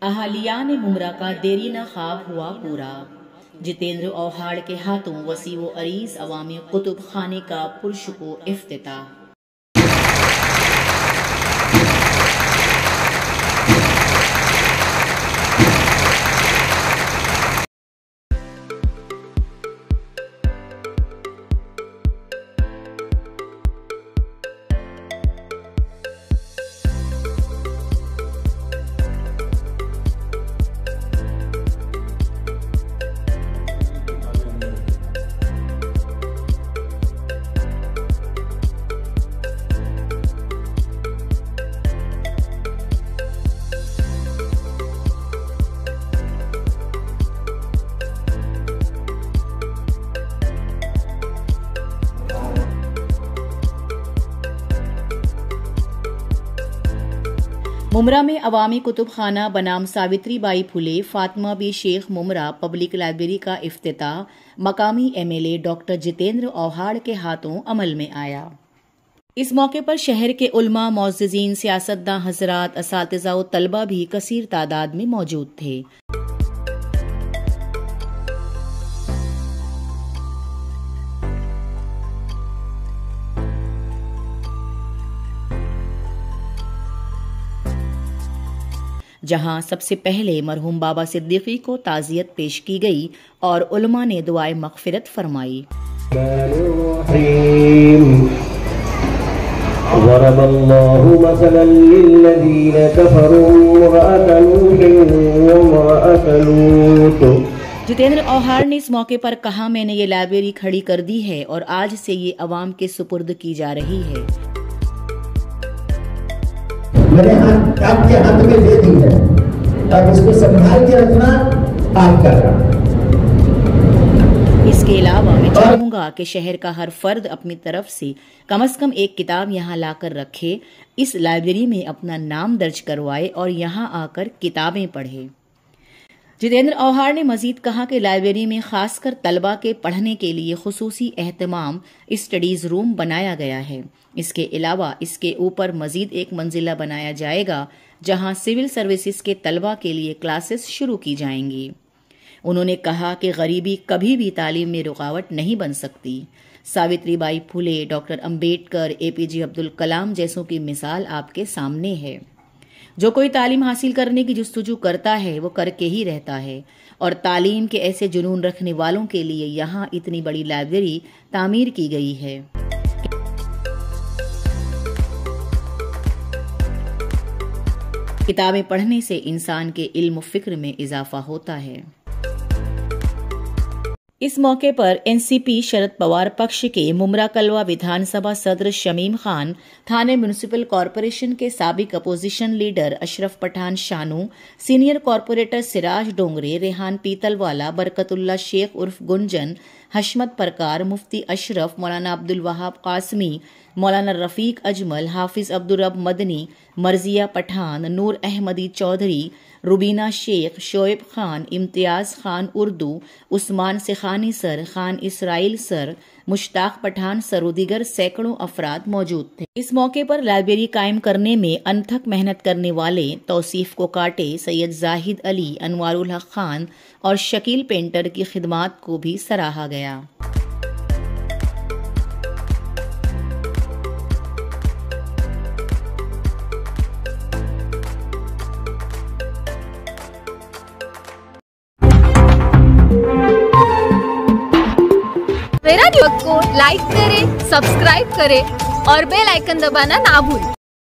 अहालियान मुमरा का देरी न ख्वाब हुआ पूरा। जितेंद्र औहाड़ के हाथों वसी व अरीस अवामी कुतुब खाने का पुरशुको इफ्तिताह। मुमरा में अवामी कुतुब खाना बनाम सावित्री बाई फुले फातिमा बी शेख मुमरा पब्लिक लाइब्रेरी का इफ्तिताह मकामी MLA डॉक्टर जितेंद्र औहाड़ के हाथों अमल में आया। इस मौके पर शहर के उलमा, मौज़्ज़िज़ीन, सियासतदान हज़रात, असातिज़ा व तलबा भी कसीर तादाद में मौजूद थे। जहां सबसे पहले मरहूम बाबा सिद्दीकी को ताज़ियत पेश की गई और उलमा ने दुआए मग़फ़िरत फरमाई। ज़रबल्लाहु मसलन लिल्लज़ीना कफ़रू इम्रअत नूह व इम्रअत लूत। जितेंद्र औहाड़ ने इस मौके पर कहा, मैंने ये लाइब्रेरी खड़ी कर दी है और आज से ये अवाम के सुपुर्द की जा रही है। मैंने आपके हाथ में दे दी है, अब इसको संभाल के रखना आपका काम। इसके अलावा मैं चाहूंगा कि शहर का हर फर्द अपनी तरफ से कम एक किताब यहाँ लाकर रखे, इस लाइब्रेरी में अपना नाम दर्ज करवाए और यहाँ आकर किताबें पढ़े। जितेंद्र औहाड़ ने मजीद कहा कि लाइब्रेरी में खासकर तलबा के पढ़ने के लिए खुसूसी एहतमाम स्टडीज रूम बनाया गया है। इसके अलावा इसके ऊपर मजीद एक मंजिला बनाया जाएगा जहां सिविल सर्विसेज के तलबा के लिए क्लासेस शुरू की जाएंगी। उन्होंने कहा कि गरीबी कभी भी तालीम में रुकावट नहीं बन सकती। सावित्री बाई फुले, डॉक्टर अंबेडकर, APJ अब्दुल कलाम जैसों की मिसाल आपके सामने है। जो कोई तालीम हासिल करने की जुस्तजू करता है वो करके ही रहता है और तालीम के ऐसे जुनून रखने वालों के लिए यहाँ इतनी बड़ी लाइब्रेरी तामीर की गई है। किताबें पढ़ने से इंसान के इल्म फिक्र में इजाफा होता है। इस मौके पर NCP शरद पवार पक्ष के मुमरा कलवा विधानसभा सदर शमीम खान, थाने म्यूनिसिपल कॉरपोरेशन के साबिक opposition leader Ashraf Pathan Shanu, senior corporator Siraj Dongre, Rehan Pitalwala, Barkatullah Shaikh उर्फ गुंजन, हशमत परकार, मुफ्ती अशरफ, मौलाना अब्दुल वहाब कासमी, मौलाना रफीक अजमल, हाफिज अब्दुल रब मदनी, मर्जिया पठान, नूर Ahmadi Chaudhary, Rubina Sheikh, Shoaib Khan, Imtiaz Khan Urdu, Usman Sikhani sir, Khan Israil sir, Mushtaq Pathan sir और दीगर सैकड़ों अफराद मौजूद थे। इस मौके पर लाइब्रेरी कायम करने में अनथक मेहनत करने वाले तौसीफ कोकाटे, सैयद जाहिद अली, अनवारुल हक खान और शकील पेंटर की खिदमात को भी सराहा गया। मेरा न्यूज़ को लाइक करें, सब्सक्राइब करें और बेल आइकन दबाना ना भूलें।